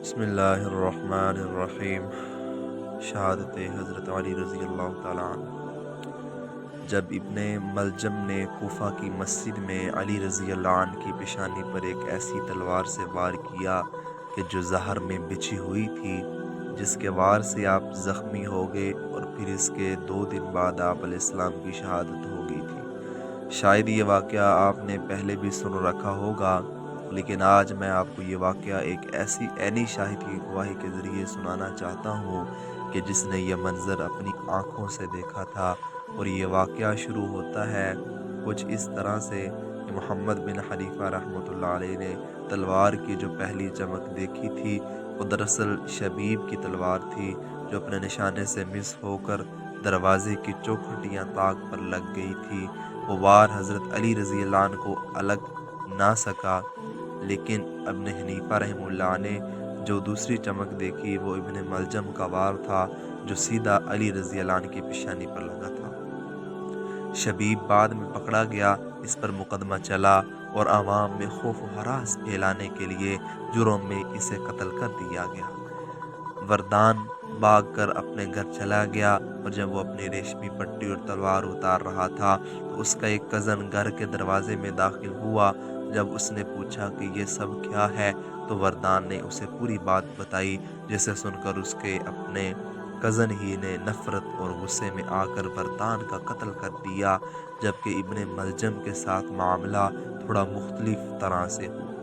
بسم اللہ الرحمن الرحیم۔ شہادت حضرت علی رضی اللہ تعالیٰ عنہ۔ جب ابن ملجم نے کوفہ کی مسجد میں علی رضی اللہ عنہ کی پیشانی پر ایک ایسی تلوار سے وار کیا کہ جو زہر میں بچھی ہوئی تھی، جس کے وار سے آپ زخمی ہو گئے اور پھر اس کے 2 دن بعد آپ علیہ السلام کی شہادت ہو گئی تھی۔ شاید یہ واقعہ آپ نے پہلے بھی سن رکھا ہوگا، لیکن آج میں آپ کو یہ واقعہ ایک ایسی عینی شاہد کی گواہی کے ذریعے سنانا چاہتا ہوں کہ جس نے یہ منظر اپنی آنکھوں سے دیکھا تھا۔ اور یہ واقعہ شروع ہوتا ہے کچھ اس طرح سے کہ محمد بن حنیفہ رحمۃ اللہ علیہ نے تلوار کی جو پہلی چمک دیکھی تھی وہ دراصل شبیب کی تلوار تھی، جو اپنے نشانے سے مس ہو کر دروازے کی چوکھٹیاں طاق پر لگ گئی تھی۔ وہ وار حضرت علی رضی اللہ عنہ کو الگ نہ سکا، لیکن ابن حنیفہ رحمہ اللہ نے جو دوسری چمک دیکھی وہ ابن ملجم کا وار تھا، جو سیدھا علی رضی اللہ عنہ کی پیشانی پر لگا تھا۔ شبیب بعد میں پکڑا گیا، اس پر مقدمہ چلا اور عوام میں خوف و ہراس پھیلانے کے لیے جرم میں اسے قتل کر دیا گیا۔ وردان بھاگ کر اپنے گھر چلا گیا، اور جب وہ اپنی ریشمی پٹی اور تلوار اتار رہا تھا تو اس کا ایک کزن گھر کے دروازے میں داخل ہوا۔ جب اس نے پوچھا کہ یہ سب کیا ہے تو وردان نے اسے پوری بات بتائی، جسے سن کر اس کے اپنے کزن ہی نے نفرت اور غصے میں آ کر وردان کا قتل کر دیا، جبکہ ابن ملجم کے ساتھ معاملہ تھوڑا مختلف طرح سے ہوا۔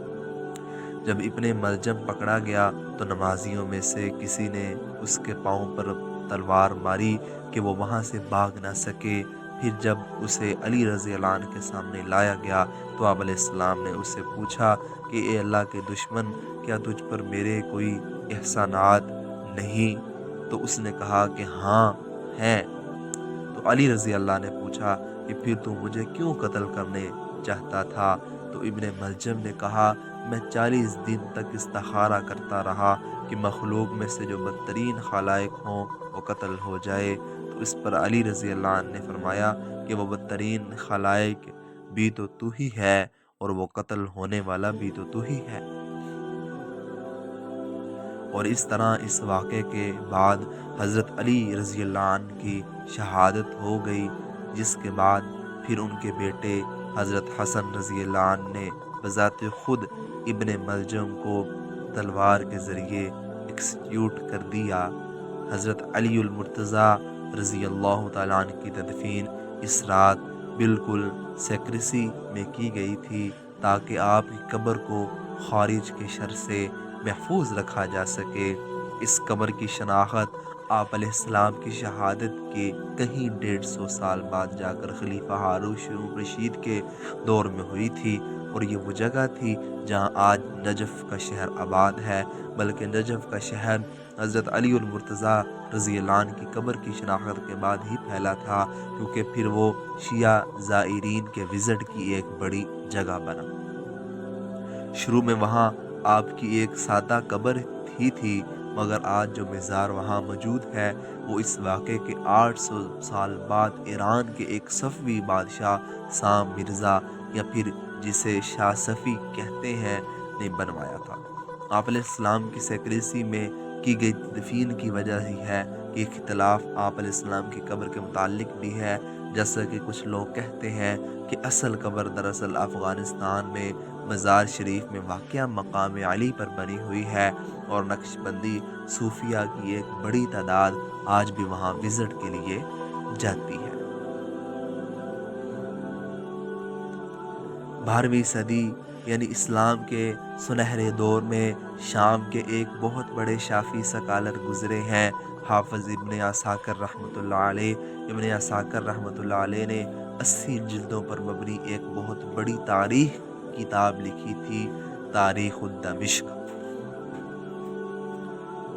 جب ابن ملجم پکڑا گیا تو نمازیوں میں سے کسی نے اس کے پاؤں پر تلوار ماری کہ وہ وہاں سے بھاگ نہ سکے۔ پھر جب اسے علی رضی اللہ عنہ کے سامنے لایا گیا تو آپ علیہ السلام نے اس سے پوچھا کہ اے اللہ کے دشمن، کیا تجھ پر میرے کوئی احسانات نہیں؟ تو اس نے کہا کہ ہاں ہیں۔ تو علی رضی اللہ نے پوچھا کہ پھر تو مجھے کیوں قتل کرنے چاہتا تھا؟ تو ابن ملجم نے کہا میں 40 دن تک استخارہ کرتا رہا کہ مخلوق میں سے جو بدترین خلائق ہوں وہ قتل ہو جائے۔ تو اس پر علی رضی اللہ عنہ نے فرمایا کہ وہ بدترین خلائق بھی تو ہی ہے اور وہ قتل ہونے والا بھی تو ہی ہے۔ اور اس طرح اس واقعے کے بعد حضرت علی رضی اللہ عنہ کی شہادت ہو گئی، جس کے بعد پھر ان کے بیٹے حضرت حسن رضی اللہ عنہ نے بذات خود ابن ملجم کو تلوار کے ذریعے ایکسیکیوٹ کر دیا۔ حضرت علی المرتضیٰ رضی اللہ تعالیٰ عنہ کی تدفین اس رات بالکل سیکریسی میں کی گئی تھی، تاکہ آپ کی قبر کو خارج کے شر سے محفوظ رکھا جا سکے۔ اس قبر کی شناخت آپ علیہ السلام کی شہادت کے کہیں 150 سال بعد جا کر خلیفہ ہارون رشید کے دور میں ہوئی تھی، اور یہ وہ جگہ تھی جہاں آج نجف کا شہر آباد ہے، بلکہ نجف کا شہر حضرت علی المرتضیٰ رضی اللہ عنہ کی قبر کی شناخت کے بعد ہی پھیلا تھا، کیونکہ پھر وہ شیعہ زائرین کے وزٹ کی ایک بڑی جگہ بنا۔ شروع میں وہاں آپ کی ایک سادہ قبر ہی تھی، مگر آج جو مزار وہاں موجود ہے وہ اس واقعے کے 800 سال بعد ایران کے ایک صفوی بادشاہ سام مرزا، یا پھر جسے شاہ صفی کہتے ہیں، نے بنوایا تھا۔ آپ علیہ السلام کی سیکریسی میں کی گئی تدفین کی وجہ ہی ہے کہ اختلاف آپ علیہ السلام کی قبر کے متعلق بھی ہے، جیسا کہ کچھ لوگ کہتے ہیں کہ اصل قبر دراصل افغانستان میں مزار شریف میں واقع مقام علی پر بنی ہوئی ہے، اور نقش بندی صوفیہ کی ایک بڑی تعداد آج بھی وہاں وزٹ کے لیے جاتی ہے۔ 12ویں صدی یعنی اسلام کے سنہرے دور میں شام کے ایک بہت بڑے شافی سکالر گزرے ہیں، حافظ ابن عساکر رحمۃ اللہ علیہ۔ ابن عساکر رحمۃ اللہ علیہ نے 80 جلدوں پر مبنی ایک بہت بڑی تاریخ کتاب لکھی تھی، تاریخ دمشق۔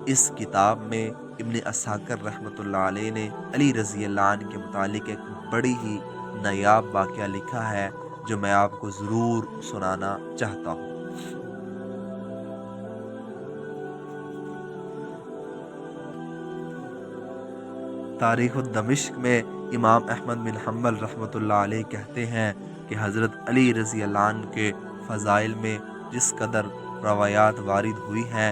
اس کتاب میں ابن عساکر رحمۃ اللہ علیہ نے علی رضی اللہ عنہ کے متعلق ایک بڑی ہی نایاب واقعہ لکھا ہے، جو میں آپ کو ضرور سنانا چاہتا ہوں۔ تاریخ دمشق میں امام احمد بن حنبل رحمۃ اللہ علیہ کہتے ہیں کہ حضرت علی رضی اللہ عنہ کے فضائل میں جس قدر روایات وارد ہوئی ہیں،